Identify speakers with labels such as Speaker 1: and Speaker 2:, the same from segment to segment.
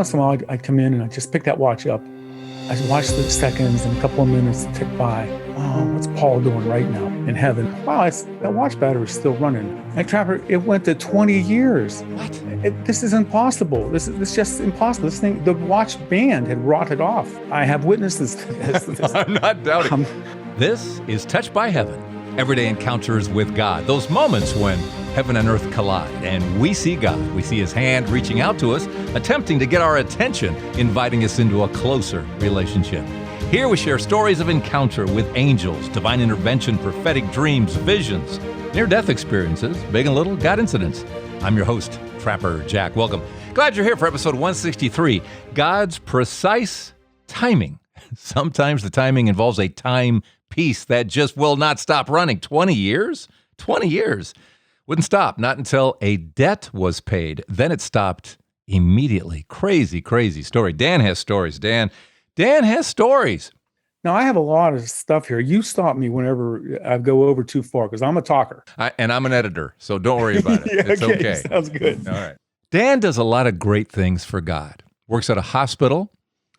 Speaker 1: once in a while, I'd come in and I'd just pick that watch up. I'd watch the seconds and a couple of minutes tick by. Oh, what's Paul doing right now in heaven? Wow, that watch battery is still running. And Trapper, it went to 20 years.
Speaker 2: What?
Speaker 1: This is impossible. This is just impossible. This thing, the watch band had rotted off. I have witnesses to this.
Speaker 2: I'm not doubting. This is Touched by Heaven, everyday encounters with God. Those moments when heaven and earth collide and we see God. We see his hand reaching out to us, attempting to get our attention, inviting us into a closer relationship. Here we share stories of encounter with angels, divine intervention, prophetic dreams, visions, near-death experiences, big and little, God incidents. I'm your host, Trapper Jack. Welcome. Glad you're here for episode 163, God's Precise Timing. Sometimes the timing involves a time piece that just will not stop running. 20 years? 20 years. Wouldn't stop, not until a debt was paid. Then it stopped immediately. Crazy, crazy story. Dan has stories. Dan has stories.
Speaker 1: Now, I have a lot of stuff here. You stop me whenever I go over too far because I'm a talker.
Speaker 2: And I'm an editor, so don't worry about it.
Speaker 1: Yeah,
Speaker 2: it's okay.
Speaker 1: Sounds good.
Speaker 2: All right. Dan does a lot of great things for God. Works at a hospital.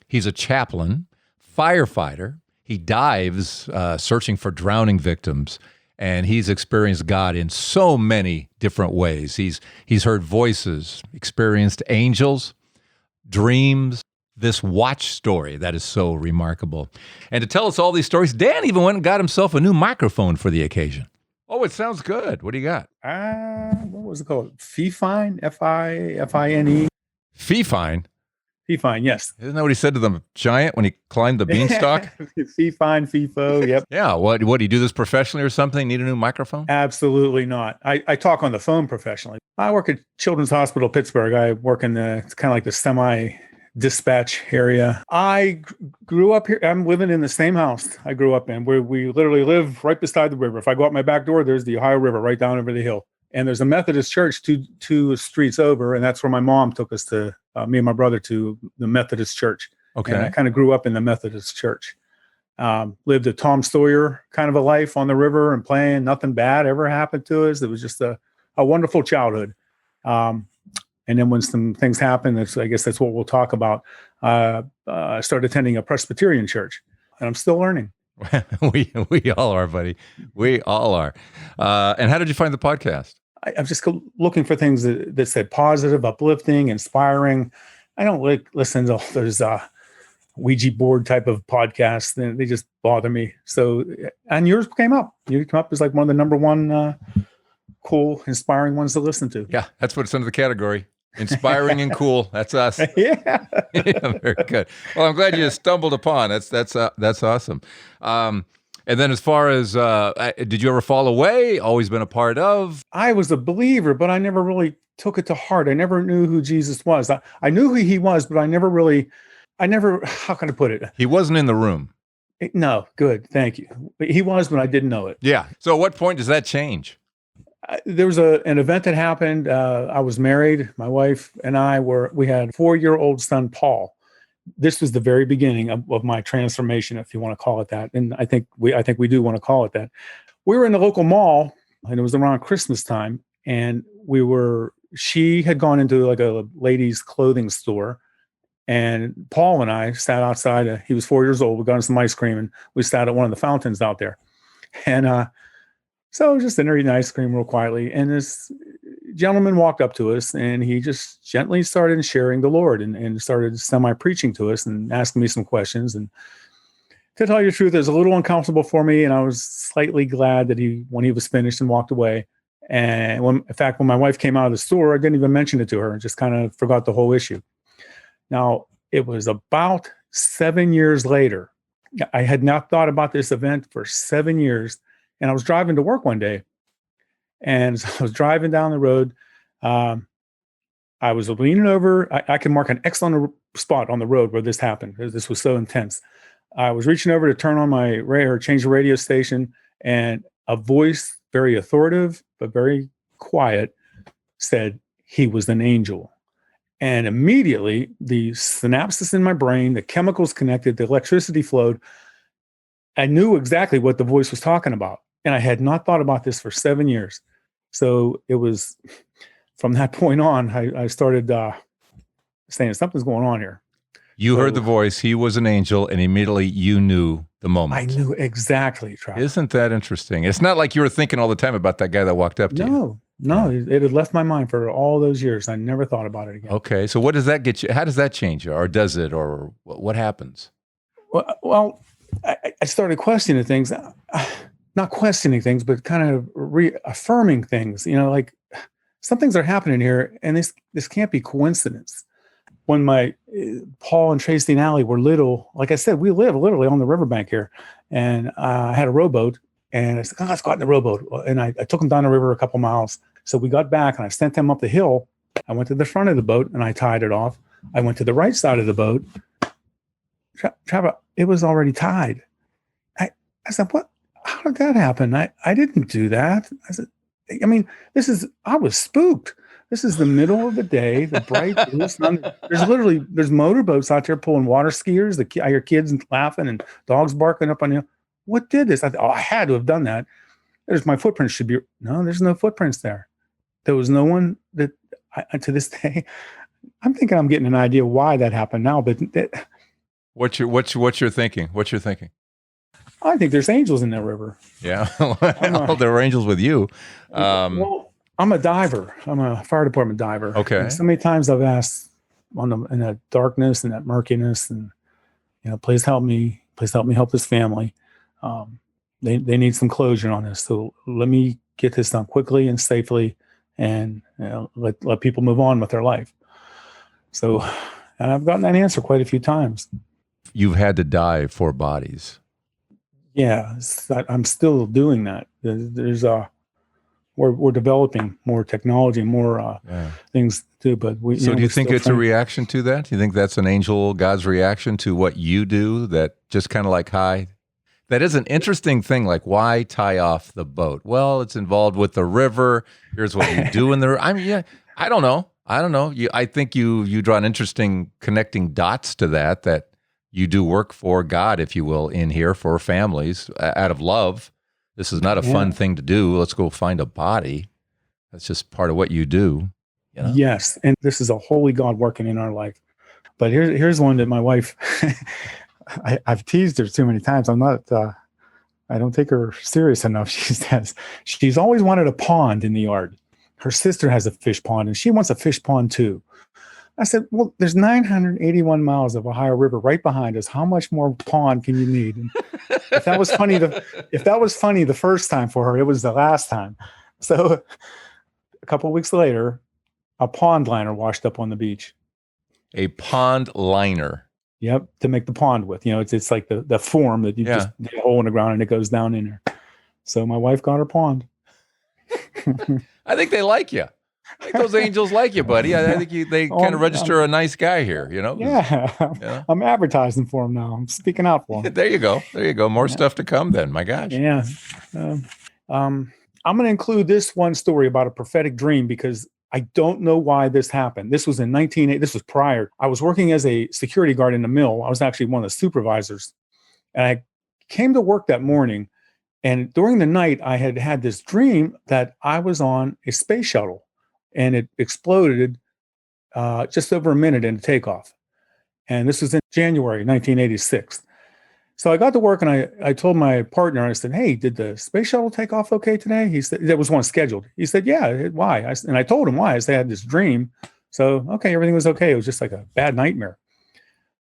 Speaker 2: He's a chaplain, firefighter. He dives searching for drowning victims. And he's experienced God in so many different ways. He's heard voices, experienced angels, dreams, this watch story that is so remarkable. And to tell us all these stories, Dan even went and got himself a new microphone for the occasion. Oh, it sounds good. What do you got?
Speaker 1: What was it called? Fifine? F-I-F-I-N-E?
Speaker 2: Fifine?
Speaker 1: Fifine, yes.
Speaker 2: Isn't that what he said to the giant when he climbed the beanstalk?
Speaker 1: Fifine, FIFO, yep.
Speaker 2: Yeah, what, do you do this professionally or something? Need a new microphone?
Speaker 1: Absolutely not. I talk on the phone professionally. I work at Children's Hospital Pittsburgh. I work in it's kind of like the semi-dispatch area. I grew up here. I'm living in the same house I grew up in, where we literally live right beside the river. If I go out my back door, there's the Ohio River right down over the hill. And there's a Methodist church two streets over, and that's where my mom took us to, me and my brother, to the Methodist church.
Speaker 2: Okay.
Speaker 1: And I kind of grew up in the Methodist church. Lived a Tom Sawyer kind of a life on the river and playing. Nothing bad ever happened to us. It was just a wonderful childhood. And then when some things happened, I guess that's what we'll talk about. I started attending a Presbyterian church, and I'm still learning.
Speaker 2: we all are, buddy. We all are. And how did you find the podcast?
Speaker 1: I'm just looking for things that said positive, uplifting, inspiring. I don't listen to all those Ouija board type of podcasts. They just bother me. So, and yours came up. You came up as like one of the number one cool, inspiring ones to listen to.
Speaker 2: Yeah, that's what it's under the category. Inspiring and cool. That's us.
Speaker 1: Yeah.
Speaker 2: Yeah, very good. Well, I'm glad you stumbled upon. That's awesome. And then as far as, did you ever fall away? Always been a part of?
Speaker 1: I was a believer, but I never really took it to heart. I never knew who Jesus was. I knew who he was, but I never, how can I put it?
Speaker 2: He wasn't in the room.
Speaker 1: No, good. Thank you. He was, but I didn't know it.
Speaker 2: Yeah. So at what point does that change?
Speaker 1: There was an event that happened. I was married. My wife and we had a 4-year-old son, Paul. This was the very beginning of my transformation, if you want to call it that. And I think we do want to call it that. We were in the local mall, and it was around Christmas time. And she had gone into like a ladies' clothing store. And Paul and I sat outside. He was 4 years old. We got him some ice cream, and we sat at one of the fountains out there. And so I was just in there eating ice cream real quietly. And this gentleman walked up to us, and he just gently started sharing the Lord and started semi-preaching to us and asking me some questions. And to tell you the truth, it was a little uncomfortable for me, and I was slightly glad that when he was finished and walked away. And when my wife came out of the store, I didn't even mention it to her, and just kind of forgot the whole issue. Now, it was about 7 years later. I had not thought about this event for 7 years, and I was driving to work one day. And so I was driving down the road. I was leaning over. I can mark an X on the spot on the road where this happened. This was so intense. I was reaching over to turn on my radio, or change the radio station, and a voice, very authoritative but very quiet, said he was an angel. And immediately, the synapses in my brain, the chemicals connected, the electricity flowed. I knew exactly what the voice was talking about. And I had not thought about this for 7 years. So it was from that point on, I started saying something's going on here.
Speaker 2: You heard the
Speaker 1: So
Speaker 2: voice. He was an angel, and immediately you knew the moment.
Speaker 1: I knew exactly, Travis.
Speaker 2: Isn't that interesting? It's not like you were thinking all the time about that guy that walked up to you.
Speaker 1: No, it had left my mind for all those years. I never thought about it again.
Speaker 2: Okay, so what does that get you? How does that change you, or does it, or what happens?
Speaker 1: Well, I started questioning things, not questioning things, but kind of reaffirming things. You know, like some things are happening here, and this can't be coincidence. When my Paul and Tracy and Allie were little, like I said, we live literally on the riverbank here, and I had a rowboat, and I said, "Oh, let's go out in the rowboat." And I took them down the river a couple miles. So we got back, and I sent them up the hill. I went to the front of the boat, and I tied it off. I went to the right side of the boat. Trevor, it was already tied. I said, "What? How did that happen? I didn't do that." I said, "I mean, I was spooked. This is the middle of the day, the bright blue sun. There's motorboats out there pulling water skiers. I hear kids laughing and dogs barking up on you. What did this?" I thought, I had to have done that. There's my footprints should be. No, there's no footprints there. There was no one that to this day. I'm thinking I'm getting an idea why that happened now, but
Speaker 2: What's your thinking? What's your thinking?
Speaker 1: I think there's angels in that river.
Speaker 2: Yeah, well, there were angels with you.
Speaker 1: Well, I'm a diver. I'm a fire department diver.
Speaker 2: Okay.
Speaker 1: And so many times I've asked in that darkness and that murkiness, and please help me help this family. They need some closure on this. So let me get this done quickly and safely, and let people move on with their life. So, and I've gotten that answer quite a few times.
Speaker 2: You've had to dive for bodies.
Speaker 1: Yeah, I'm still doing that. We're developing more technology, more things too. But
Speaker 2: So do you think it's a reaction to that? Do you think that's an angel, God's reaction to what you do? That just kind of like, hi. That is an interesting thing. Like, why tie off the boat? Well, it's involved with the river. Here's what you do in the. I mean, yeah, I don't know. I think you draw an interesting connecting dots to that you do work for God, if you will, in here for families out of love. This is not a fun thing to do. Let's go find a body. That's just part of what you do.
Speaker 1: Yes, and this is a holy God working in our life. But here's one that my wife, I've teased her too many times. I don't take her serious enough. She says she's always wanted a pond in the yard. Her sister has a fish pond, and she wants a fish pond too. I said, well, there's 981 miles of Ohio River right behind us. How much more pond can you need? And if that was funny the first time for her, it was the last time. So a couple of weeks later, a pond liner washed up on the beach.
Speaker 2: A pond liner.
Speaker 1: Yep, to make the pond with. It's like the form that you just dig a hole in the ground and it goes down in there. So my wife got her pond.
Speaker 2: I think they like you. I think those angels like you, buddy. I think they kind of register a nice guy here,
Speaker 1: Yeah. I'm advertising for him now. I'm speaking out for him.
Speaker 2: There you go. More stuff to come then. My gosh.
Speaker 1: Yeah. I'm going to include this one story about a prophetic dream because I don't know why this happened. This was in 1980. This was prior. I was working as a security guard in the mill. I was actually one of the supervisors. And I came to work that morning. And during the night, I had this dream that I was on a space shuttle. And it exploded just over a minute into takeoff. And this was in January 1986. So I got to work and I told my partner, I said, hey, did the space shuttle take off okay today? He said, there was one scheduled. He said, yeah, why? And I told him why. I said, I had this dream. So, okay, everything was okay. It was just like a bad nightmare.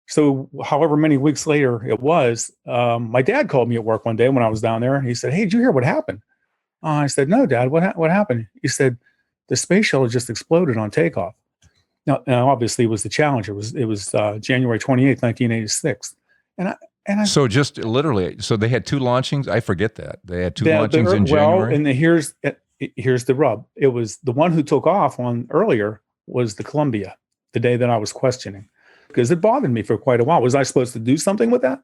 Speaker 1: So however many weeks later it was, my dad called me at work one day when I was down there. And he said, hey, did you hear what happened? I said, no, Dad, what happened? He said, the space shuttle just exploded on takeoff. Now obviously it was the Challenger. It was January 28th, 1986. And I
Speaker 2: so just literally, so they had two launchings. I forget that they had two launchings in January.
Speaker 1: And here's the rub. It was the one who took off on earlier was the Columbia, the day that I was questioning, because it bothered me for quite a while. Was I supposed to do something with that?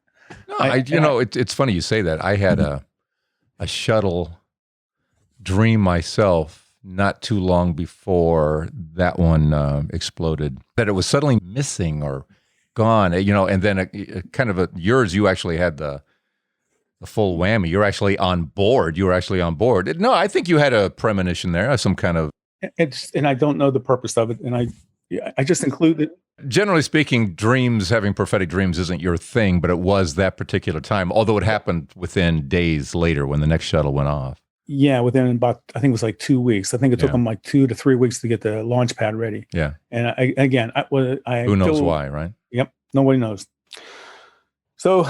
Speaker 2: No, it's funny you say that. I had a shuttle dream myself not too long before that one exploded, that it was suddenly missing or gone, and then yours, you actually had the full whammy. You're actually on board. You were actually on board. No, I think you had a premonition there, some kind of.
Speaker 1: And I don't know the purpose of it. And I just included
Speaker 2: Generally speaking, having prophetic dreams isn't your thing, but it was that particular time, although it happened within days later when the next shuttle went off.
Speaker 1: Yeah, within about, I think it was like 2 weeks. I think it took them like 2 to 3 weeks to get the launch pad ready.
Speaker 2: Yeah.
Speaker 1: And
Speaker 2: Who knows why, right?
Speaker 1: Yep. Nobody knows. So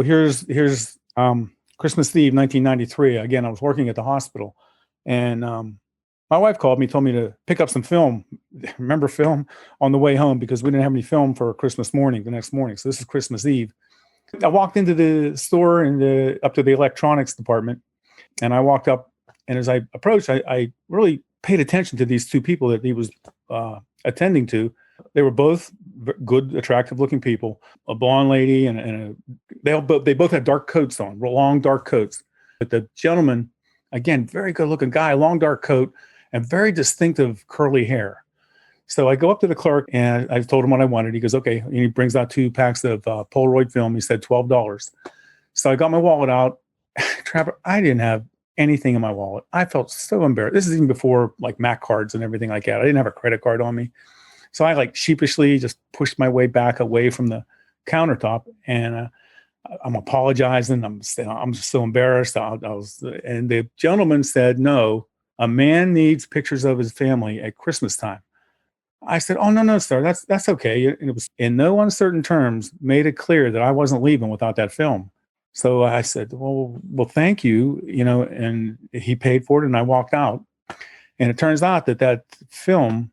Speaker 1: here's Christmas Eve, 1993. Again, I was working at the hospital, and my wife called me, told me to pick up some film. Remember film on the way home, because we didn't have any film for Christmas morning, the next morning. So this is Christmas Eve. I walked into the store and up to the electronics department. And I walked up, and as I approached, I really paid attention to these two people that he was attending to. They were both good, attractive-looking people. A blonde lady and they both had dark coats on, long dark coats. But the gentleman, again, very good-looking guy, long dark coat, and very distinctive curly hair. So I go up to the clerk, and I told him what I wanted. He goes, okay. And he brings out 2 packs of Polaroid film. He said $12. So I got my wallet out. Trapper, I didn't have anything in my wallet. I felt so embarrassed. This is even before like Mac cards and everything like that. I didn't have a credit card on me. So I like sheepishly just pushed my way back away from the countertop, and I'm apologizing. I'm just so embarrassed. And the gentleman said, no, a man needs pictures of his family at Christmas time. I said, oh, no, sir, that's okay. And it was in no uncertain terms made it clear that I wasn't leaving without that film. So I said, well, thank you, and he paid for it, and I walked out. And it turns out that film,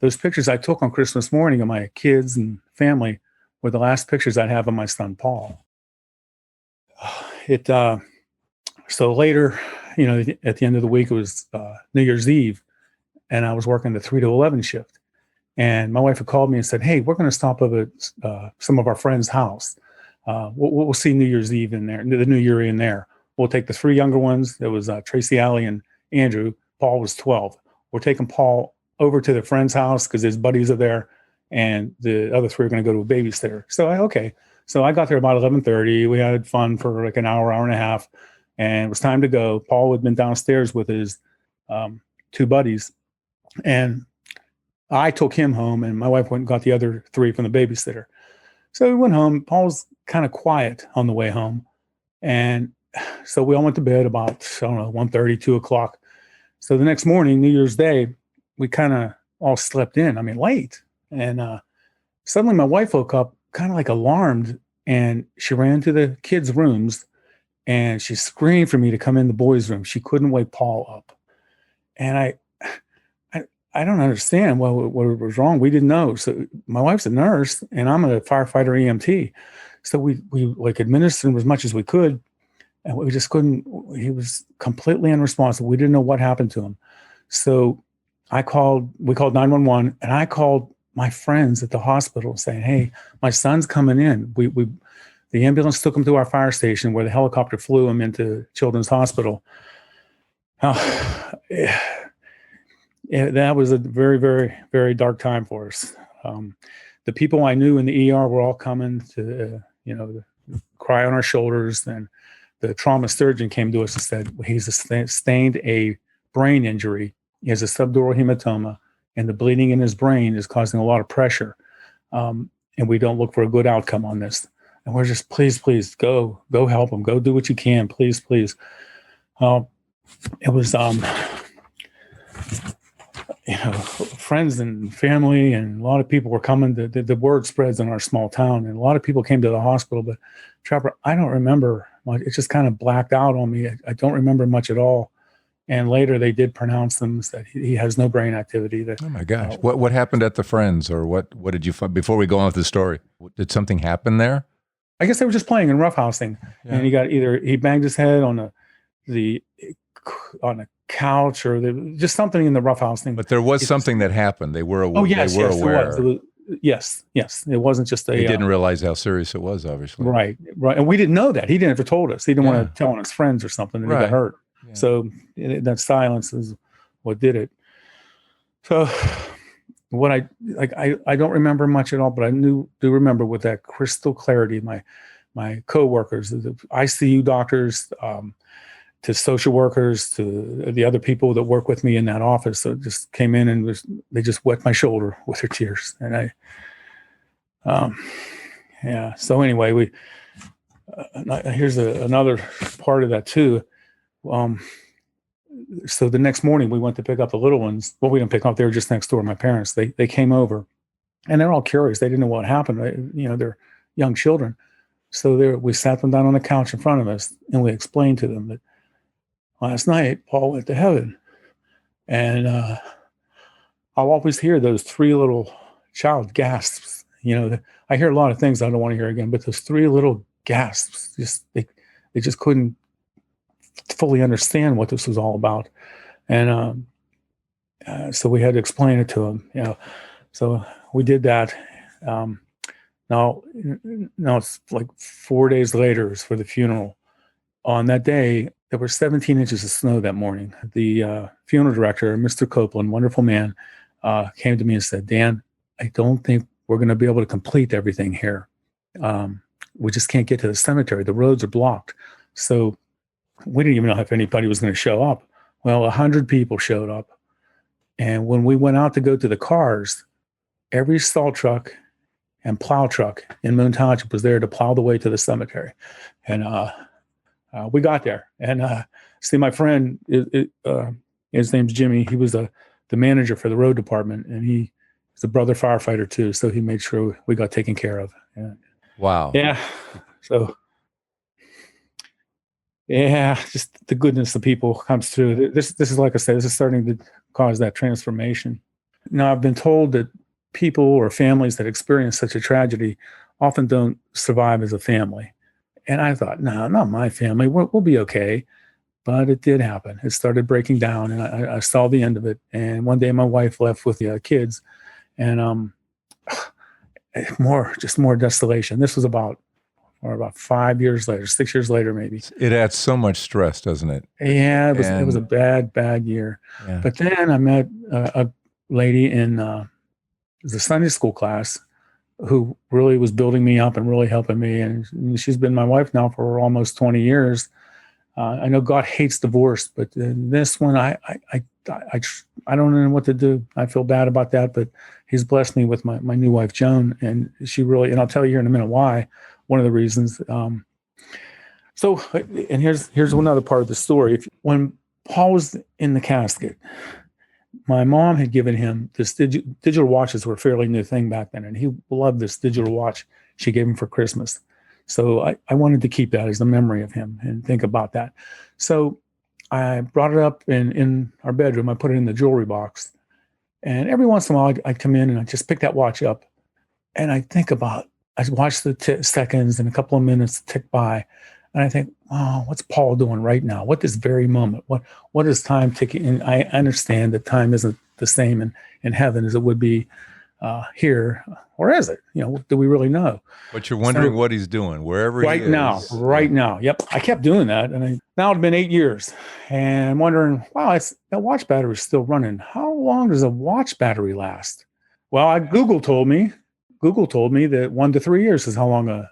Speaker 1: those pictures I took on Christmas morning of my kids and family, were the last pictures I'd have of my son, Paul. So later, at the end of the week, it was New Year's Eve, and I was working the 3 to 11 shift. And my wife had called me and said, hey, we're going to stop up at some of our friends' house. We'll see New Year's Eve in there, the New Year in there. We'll take the 3 younger ones. It was Tracy, Allie, and Andrew. Paul was 12. We're taking Paul over to the friend's house because his buddies are there, and the other 3 are going to go to a babysitter. So okay. So I got there about 11:30. We had fun for like an hour and a half, and it was time to go. Paul had been downstairs with his 2 buddies, and I took him home, and my wife went and got the other 3 from the babysitter. So we went home. Paul's kind of quiet on the way home. And so we all went to bed about, 1:30, 2 o'clock. So the next morning, New Year's Day, we kind of all slept in. I mean, late. And suddenly my wife woke up kind of like alarmed, and she ran to the kids' rooms, and she screamed for me to come in the boys' room. She couldn't wake Paul up. And I don't understand what was wrong. We didn't know. So my wife's a nurse, and I'm a firefighter EMT. So we like administered him as much as we could, and we just couldn't. He was completely unresponsive. We didn't know what happened to him. So we called 911, and I called my friends at the hospital saying, hey, my son's coming in. The ambulance took him to our fire station, where the helicopter flew him into Children's Hospital. That was a very, very, very dark time for us. The people I knew in the ER were all coming to, cry on our shoulders. And the trauma surgeon came to us and said, he's sustained a brain injury. He has a subdural hematoma, and the bleeding in his brain is causing a lot of pressure. And we don't look for a good outcome on this. And we're just, please, go help him. Go do what you can. Please. It was, friends and family and a lot of people were coming. The word spreads in our small town, and a lot of people came to the hospital. But Trapper, I don't remember much. It just kind of blacked out on me. I don't remember much at all. And later they did pronounce them that he has no brain activity.
Speaker 2: Oh my gosh! What happened at the Friends, or what did you find before we go on with the story? Did something happen there?
Speaker 1: I guess they were just playing and roughhousing, and he banged his head on a couch, or just something in the roughhouse thing.
Speaker 2: But there was something that happened. They were aware.
Speaker 1: Yes. It wasn't just
Speaker 2: They didn't realize how serious it was, obviously.
Speaker 1: Right. And we didn't know that. He didn't ever told us. He didn't want to tell on his friends or something that he got hurt. Yeah. So that silence is what did it. So what I don't remember much at all, but I do remember with that crystal clarity, my coworkers, the ICU doctors, to social workers, to the other people that work with me in that office. So just came in and they just wet my shoulder with their tears. And yeah. So anyway, here's another part of that too. So the next morning we went to pick up the little ones. Well, we didn't pick up; they were just next door. My parents, they came over, and they're all curious. They didn't know what happened. They're young children. So we sat them down on the couch in front of us, and we explained to them that last night Paul went to heaven, and I'll always hear those three little child gasps. I hear a lot of things I don't want to hear again, but those three little gasps, they just couldn't fully understand what this was all about. And so we had to explain it to them, so we did that. Now it's like 4 days later for the funeral. On that day, there were 17 inches of snow that morning. The funeral director, Mr. Copeland, wonderful man, came to me and said, Dan, I don't think we're going to be able to complete everything here. We just can't get to the cemetery. The roads are blocked. So we didn't even know if anybody was going to show up. Well, 100 people showed up. And when we went out to go to the cars, every salt truck and plow truck in Moon Township was there to plow the way to the cemetery. And we got there. And see, my friend, his name's Jimmy. He was the manager for the road department, and he's a brother firefighter too. So he made sure we got taken care of.
Speaker 2: Wow.
Speaker 1: Yeah. So, yeah, just the goodness of people comes through. This is, like I said, this is starting to cause that transformation. Now, I've been told that people or families that experience such a tragedy often don't survive as a family. And I thought, no, not my family. We'll be okay. But it did happen. It started breaking down, and I saw the end of it. And one day my wife left with the kids, and more desolation. This was about 5 years later, 6 years later, maybe.
Speaker 2: It adds so much stress, doesn't it?
Speaker 1: Yeah, it was a bad year. Yeah. But then I met a lady in the Sunday school class who really was building me up and really helping me. And she's been my wife now for almost 20 years. I know God hates divorce, but this one, I don't know what to do. I feel bad about that, but He's blessed me with my new wife, Joan, and she really, and I'll tell you here in a minute why. One of the reasons. So, and here's another part of the story. When Paul was in the casket, my mom had given him this digital watches were a fairly new thing back then, and he loved this digital watch she gave him for Christmas. So I wanted to keep that as a memory of him and think about that. So I brought it up in our bedroom. I put it in the jewelry box. And every once in a while, I'd come in and I'd just pick that watch up. And I watch the seconds and a couple of minutes tick by. And I think, oh, what's Paul doing right now? What this very moment? What is time ticking? And I understand that time isn't the same in heaven as it would be here. Or is it? Do we really know?
Speaker 2: But you're wondering what he's doing wherever he is.
Speaker 1: Right now. Yep. I kept doing that. And now it's been 8 years. And I'm wondering, wow, that watch battery is still running. How long does a watch battery last? Well, Google told me that 1 to 3 years is how long a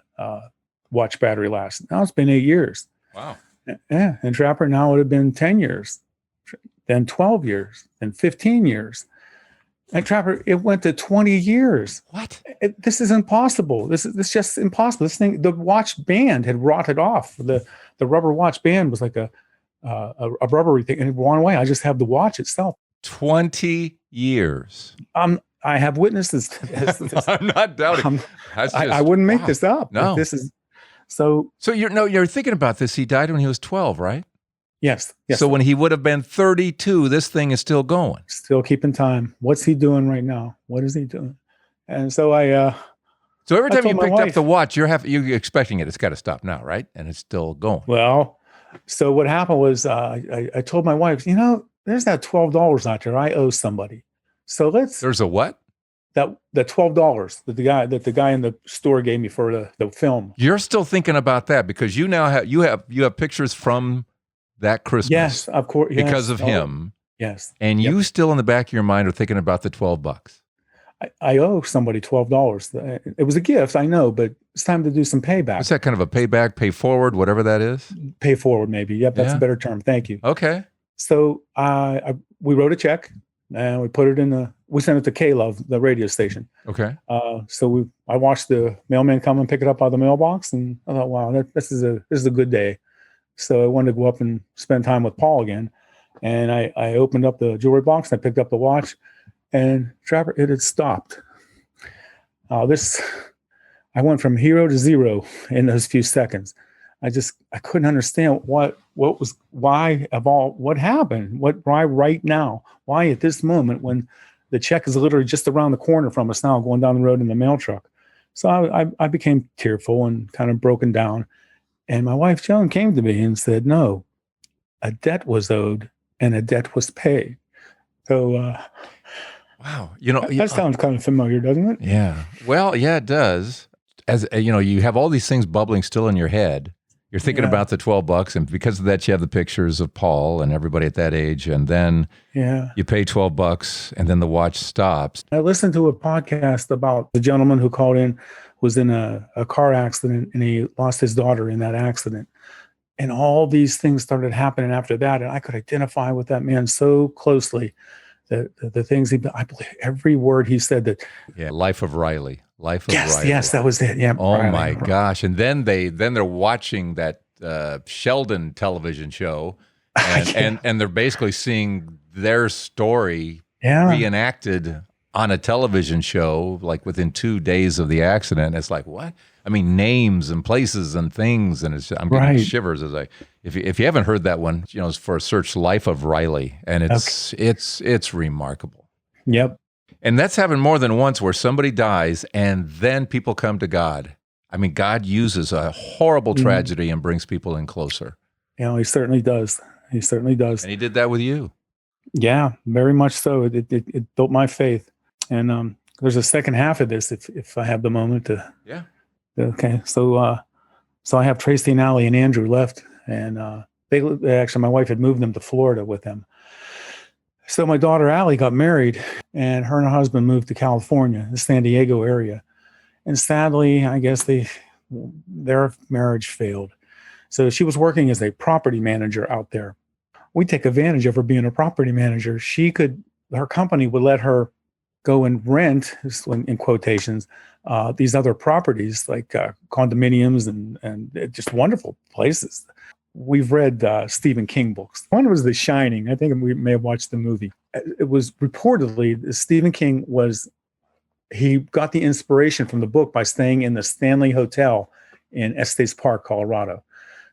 Speaker 1: watch battery lasts. Now it's been 8 years.
Speaker 2: Wow.
Speaker 1: Yeah. And Trapper, now it would have been 10 years, then 12 years, then 15 years. And Trapper, it went to 20 years.
Speaker 2: What?
Speaker 1: This is impossible. This is just impossible. This thing, the watch band had rotted off. The rubber watch band was like a rubbery thing, and it went away. I just have the watch itself.
Speaker 2: 20 years.
Speaker 1: I have witnesses to this.
Speaker 2: I'm not doubting.
Speaker 1: I wouldn't make this up.
Speaker 2: No.
Speaker 1: This is so.
Speaker 2: So you're thinking about this. He died when he was 12, right?
Speaker 1: Yes.
Speaker 2: So when he would have been 32, this thing is still going.
Speaker 1: Still keeping time. What's he doing right now? What is he doing? And so
Speaker 2: So every time you picked up the watch, you're expecting it. It's got to stop now, right? And it's still going.
Speaker 1: Well, so what happened was I told my wife, there's that $12 out there. I owe somebody. So
Speaker 2: There's a what?
Speaker 1: That $12 that the guy in the store gave me for the film.
Speaker 2: You're still thinking about that because you now have pictures from that Christmas.
Speaker 1: Yes, of course. Yes.
Speaker 2: Because of him.
Speaker 1: Yes.
Speaker 2: And you still in the back of your mind are thinking about the $12.
Speaker 1: I owe somebody $12. It was a gift, I know, but it's time to do some payback.
Speaker 2: What's that, kind of a payback, pay forward, whatever that is?
Speaker 1: Pay forward, maybe. Yep, that's
Speaker 2: Yeah.
Speaker 1: a better term. Thank you.
Speaker 2: Okay.
Speaker 1: So we wrote a check and we put it we sent it to K-Love, the radio station.
Speaker 2: Okay.
Speaker 1: So I watched the mailman come and pick it up out of the mailbox, and I thought, wow, this is a good day. So I wanted to go up and spend time with Paul again. And I opened up the jewelry box and I picked up the watch, and Trapper, it had stopped. I went from hero to zero in those few seconds. I couldn't understand what happened, why right now, why at this moment when the check is literally just around the corner from us now, going down the road in the mail truck. So I became tearful and kind of broken down. And my wife, Joan, came to me and said, no, a debt was owed and a debt was paid. So,
Speaker 2: wow.
Speaker 1: That sounds kind of familiar, doesn't it?
Speaker 2: Yeah. Well, yeah, it does. As you have all these things bubbling still in your head. You're thinking about the $12, and because of that, you have the pictures of Paul and everybody at that age, and then you pay $12, and then the watch stops.
Speaker 1: I listened to a podcast about the gentleman who called in, was in a car accident, and he lost his daughter in that accident. And all these things started happening after that, and I could identify with that man so closely. The things I believe every word he said. That
Speaker 2: Life of Riley. Riley.
Speaker 1: Yes, that was it. Yeah.
Speaker 2: Oh
Speaker 1: Riley.
Speaker 2: My gosh! And then they're watching that Sheldon television show, and they're basically seeing their story reenacted on a television show, like within 2 days of the accident. It's like, what? I mean, names and places and things, and I'm getting shivers as if you haven't heard that one, it's for a search, Life of Riley, and it's remarkable.
Speaker 1: Yep.
Speaker 2: And that's happened more than once, where somebody dies and then people come to God. I mean, God uses a horrible tragedy and brings people in closer.
Speaker 1: He certainly does. He certainly does.
Speaker 2: And he did that with you. Yeah,
Speaker 1: very much so. It built my faith. And there's a second half of this, if I have the moment to.
Speaker 2: Yeah.
Speaker 1: Okay. So I have Tracy and Allie and Andrew left, and they actually, my wife had moved them to Florida with them. So my daughter Allie got married, and her and her husband moved to California, the San Diego area. And sadly, I guess their marriage failed. So she was working as a property manager out there. We take advantage of her being a property manager. Her company would let her go and rent, in quotations, these other properties like condominiums and just wonderful places. We've read Stephen King books. One was The Shining. I think we may have watched the movie. It was reportedly Stephen King he got the inspiration from the book by staying in the Stanley Hotel in Estes Park, Colorado.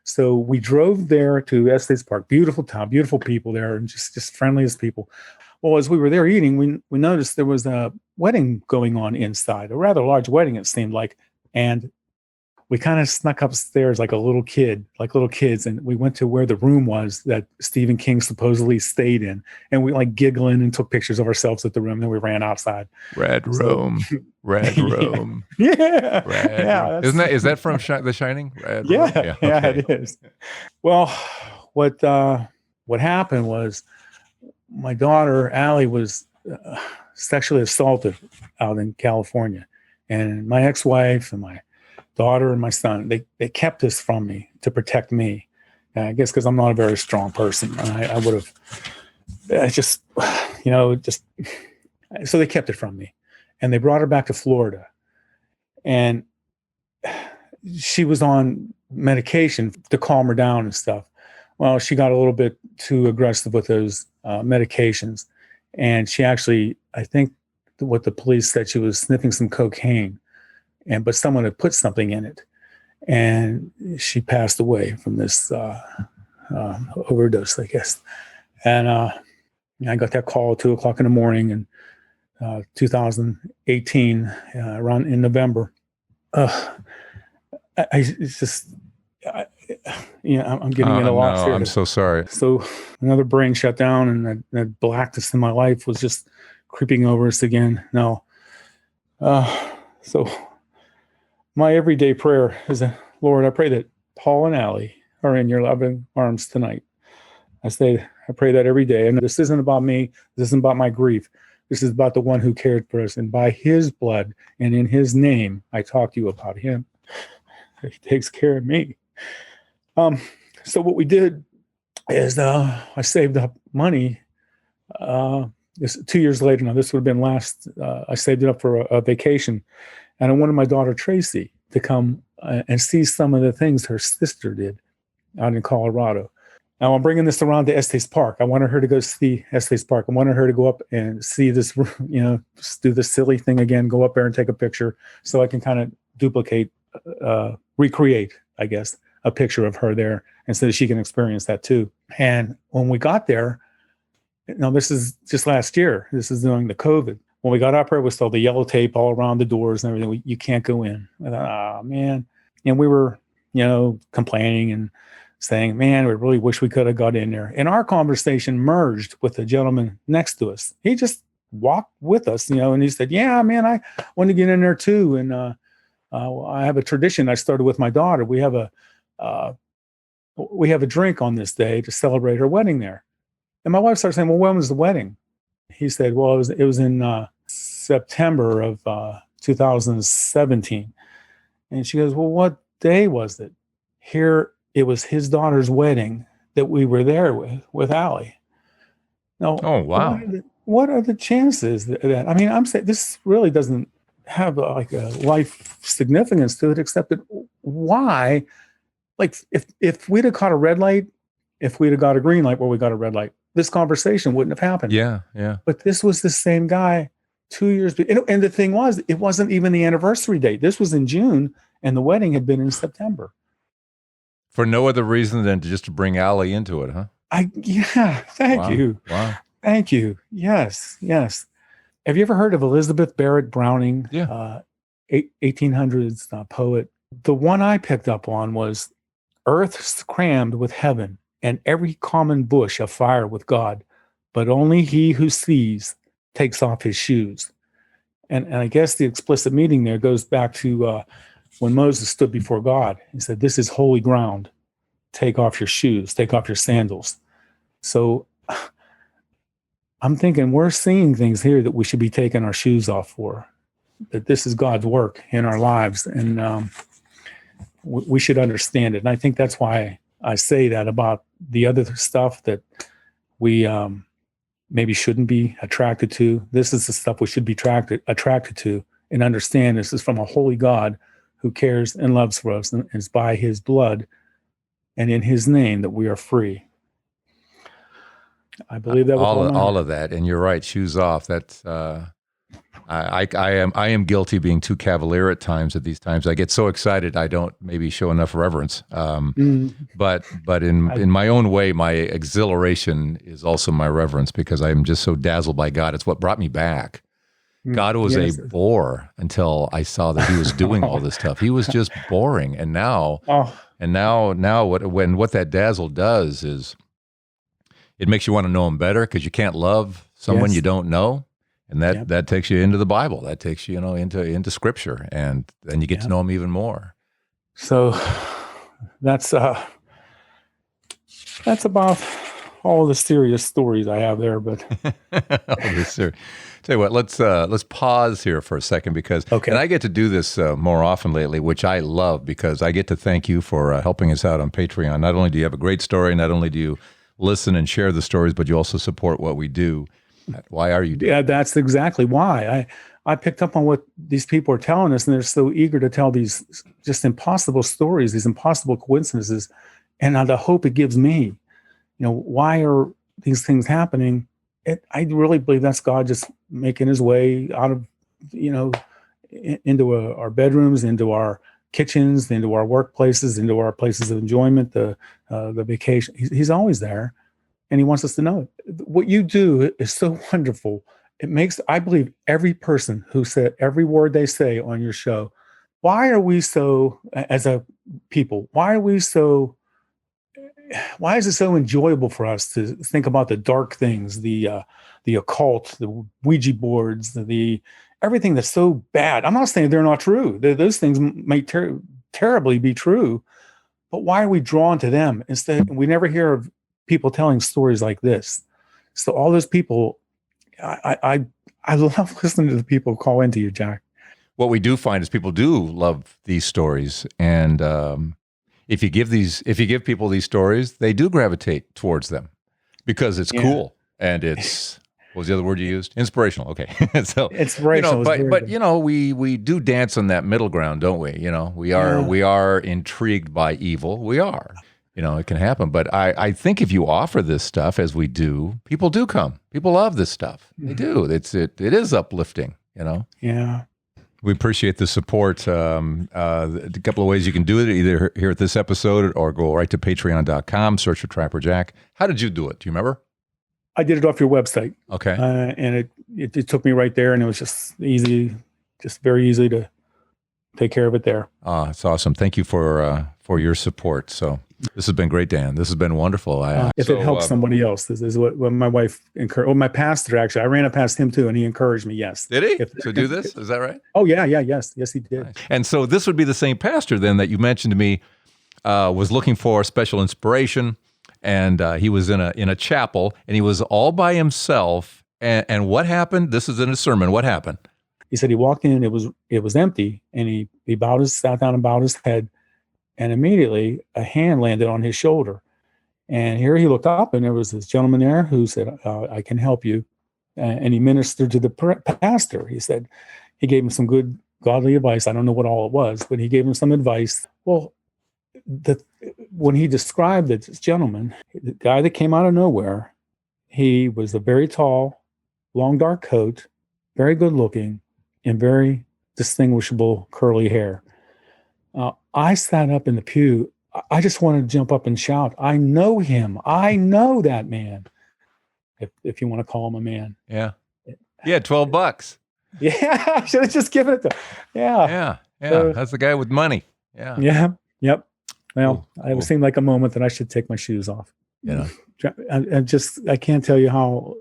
Speaker 1: So we drove there to Estes Park. Beautiful town, beautiful people there, and just friendliest people. Well, as we were there eating, we noticed there was a wedding going on inside, a rather large wedding, it seemed like. And we kind of snuck upstairs like little kids, and we went to where the room was that Stephen King supposedly stayed in, and we giggling and took pictures of ourselves at the room. Then we ran outside.
Speaker 2: Red room.
Speaker 1: Yeah.
Speaker 2: Room. Is that from The Shining? Red
Speaker 1: yeah,
Speaker 2: room? Yeah, okay.
Speaker 1: It is. Well, what happened was my daughter Allie was sexually assaulted out in California, and my ex-wife and my daughter and my son, they kept this from me to protect me. I guess because I'm not a very strong person. I would have so they kept it from me. And they brought her back to Florida. And she was on medication to calm her down and stuff. Well, she got a little bit too aggressive with those medications. And she actually, I think what the police said, she was sniffing some cocaine. But someone had put something in it, and she passed away from this overdose, I guess. And I got that call at 2:00 in the morning in 2018, around in November. I'm getting in a lot here.
Speaker 2: I'm so sorry.
Speaker 1: So another brain shut down, and that blackness in my life was just creeping over us again. No. So my everyday prayer is, Lord, I pray that Paul and Allie are in your loving arms tonight. I pray that every day. And this isn't about me. This isn't about my grief. This is about the one who cared for us. And by his blood and in his name, I talk to you about him. He takes care of me. Um, so what we did is I saved up money. This 2 years later, now this would have been last. I saved it up for a vacation, and I wanted my daughter Tracy to come and see some of the things her sister did out in Colorado. Now I'm bringing this around to Estes Park. I wanted her to go see Estes Park. I wanted her to go up and see this, just do the silly thing again, go up there and take a picture so I can kind of duplicate, recreate, I guess, a picture of her there and so that she can experience that too. And when we got there, this is just last year. This is during the COVID. When we got up there, it was still the yellow tape all around the doors and everything. You can't go in. I thought, oh, man. And we were, complaining and saying, man, we really wish we could have got in there. And our conversation merged with the gentleman next to us. He just walked with us, and he said, yeah, man, I want to get in there too. And I have a tradition I started with my daughter. We have a drink on this day to celebrate her wedding there. And my wife started saying, well, when was the wedding? He said, well, it was in September of 2017. And she goes, well, what day was it? Here, it was his daughter's wedding that we were there with Allie. Now,
Speaker 2: oh, wow.
Speaker 1: What are the chances that I mean, I'm saying this really doesn't have a life significance to it, except that why, like if we'd have caught a red light, if we'd have got a green light where we got a red light, this conversation wouldn't have happened.
Speaker 2: Yeah.
Speaker 1: But this was the same guy 2 years. And the thing was, it wasn't even the anniversary date. This was in June, and the wedding had been in September.
Speaker 2: For no other reason than just to bring Allie into it, huh?
Speaker 1: Thank you.
Speaker 2: Wow.
Speaker 1: Thank you. Yes. Have you ever heard of Elizabeth Barrett Browning?
Speaker 2: Yeah.
Speaker 1: 1800s poet. The one I picked up on was earth's crammed with heaven, and every common bush afire with God, but only he who sees takes off his shoes. And I guess the explicit meaning there goes back to when Moses stood before God. He said, this is holy ground. Take off your shoes, take off your sandals. So I'm thinking we're seeing things here that we should be taking our shoes off for, that this is God's work in our lives. And we should understand it. And I think that's why I say that about the other stuff that we maybe shouldn't be attracted to. This is the stuff we should be attracted to and understand this is from a holy God who cares and loves for us, and it's by his blood and in his name that we are free. I believe that was
Speaker 2: all of that. And you're right, shoes off. That's I am guilty of being too cavalier at times. At these times, I get so excited I don't maybe show enough reverence. But in my own way, my exhilaration is also my reverence, because I am just so dazzled by God. It's what brought me back. God was a bore until I saw that he was doing all this stuff. He was just boring, and now what that dazzle does is it makes you want to know him better, because you can't love someone you don't know. And that takes you into the Bible. That takes you, into Scripture, and then you get to know him even more.
Speaker 1: So that's about all the serious stories I have there. But tell you what, let's pause here for a second, because and I get to do this more often lately, which I love, because I get to thank you for helping us out on Patreon. Not only do you have a great story, not only do you listen and share the stories, but you also support what we do. Why are you doing that? That's exactly why. I picked up on what these people are telling us, and they're so eager to tell these just impossible stories, these impossible coincidences, and the hope it gives me. Why are these things happening? I really believe that's God just making his way out of, into our bedrooms, into our kitchens, into our workplaces, into our places of enjoyment, the vacation. He's always there. And he wants us to know it. What you do is so wonderful. It makes, I believe, every person who said every word they say on your show, why are we so, as a people, why is it so enjoyable for us to think about the dark things, the occult, the Ouija boards, the everything that's so bad? I'm not saying they're not true. Those things may terribly be true, but why are we drawn to them? Instead, we never hear of people telling stories like this. So all those people, I love listening to the people call into you, Jack.
Speaker 2: what we do find is people do love these stories, and if you give people these stories, they do gravitate towards them because it's cool and it's what was the other word you used? Inspirational. Okay, so
Speaker 1: Inspirational.
Speaker 2: But we do dance on that middle ground, don't we? We are intrigued by evil. We are. It can happen. But I think if you offer this stuff as we do, people do come. People love this stuff. They do. It is uplifting.
Speaker 1: Yeah.
Speaker 2: We appreciate the support. A couple of ways you can do it, either here at this episode or go right to patreon.com, search for Trapper Jack. How did you do it? Do you remember?
Speaker 1: I did it off your website.
Speaker 2: Okay.
Speaker 1: And it took me right there, and it was just very easy to take care of it there.
Speaker 2: It's awesome. Thank you for your support. So this has been great, Dan. This has been wonderful.
Speaker 1: If it helps somebody else, this is what my wife encouraged. Well, my pastor, actually, I ran it past him too, and he encouraged me. Yes.
Speaker 2: Did he? To do this? Is that right?
Speaker 1: Oh, yeah. Yes, he did.
Speaker 2: Nice. And so this would be the same pastor then that you mentioned to me was looking for special inspiration, and he was in a chapel, and he was all by himself. And what happened? This is in a sermon. What happened?
Speaker 1: He said he walked in, it was empty, and he sat down and bowed his head, and immediately a hand landed on his shoulder. And here he looked up, and there was this gentleman there who said, I can help you. And he ministered to the pastor. He said, he gave him some good godly advice. I don't know what all it was, but he gave him some advice. Well, when he described this gentleman, the guy that came out of nowhere, he was a very tall, long dark coat, very good looking, and very distinguishable curly hair. I sat up in the pew. I just wanted to jump up and shout, I know him. I know that man. If you want to call him a man.
Speaker 2: Yeah. Yeah, $12.
Speaker 1: Yeah, I should have just given it to him. Yeah.
Speaker 2: Yeah. That's the guy with money. Yeah.
Speaker 1: Yeah. Yep. Well, it seemed like a moment that I should take my shoes off. I can't tell you how,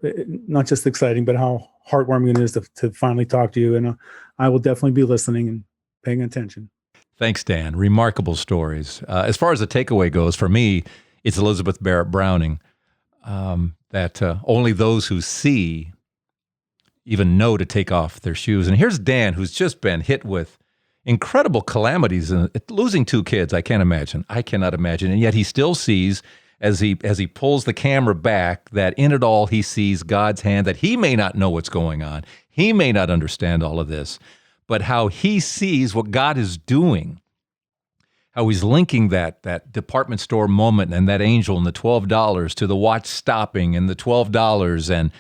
Speaker 1: not just exciting, but how heartwarming it is to finally talk to you. And I will definitely be listening and paying attention.
Speaker 2: Thanks, Dan. Remarkable stories. As far as the takeaway goes, for me, it's Elizabeth Barrett Browning, that only those who see even know to take off their shoes. And here's Dan, who's just been hit with incredible calamities and losing 2 kids. I cannot imagine. And yet he still sees, as he pulls the camera back, that in it all he sees God's hand, that he may not know what's going on. He may not understand all of this, but how he sees what God is doing, how he's linking that department store moment and that angel and the $12 to the watch stopping and the $12, and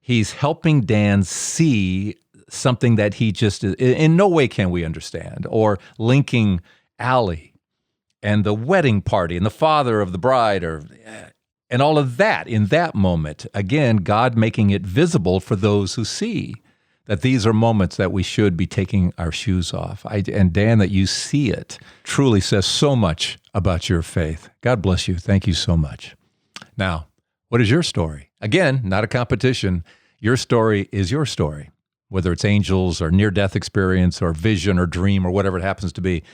Speaker 2: he's helping Dan see something that he just, in no way can we understand, or linking Allie and the wedding party and the father of the bride, and all of that in that moment. Again, God making it visible for those who see that these are moments that we should be taking our shoes off. And Dan, that you see it truly says so much about your faith. God bless you. Thank you so much. Now, what is your story? Again, not a competition. Your story is your story, whether it's angels or near-death experience or vision or dream or whatever it happens to be.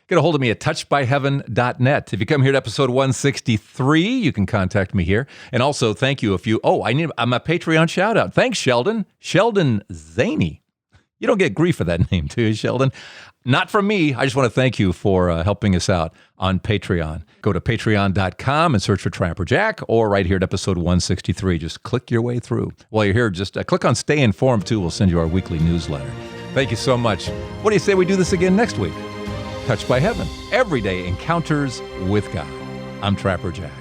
Speaker 2: Get a hold of me at touchedbyheaven.net. If you come here to episode 163, you can contact me here. And also, thank you I'm a Patreon shout out. Thanks, Sheldon. Sheldon Zaney. You don't get grief for that name, do you, Sheldon? Not from me. I just want to thank you for helping us out on Patreon. Go to patreon.com and search for Trapper Jack, or right here at episode 163. Just click your way through. While you're here, just click on Stay Informed, too. We'll send you our weekly newsletter. Thank you so much. What do you say we do this again next week? Touched by Heaven. Everyday encounters with God. I'm Trapper Jack.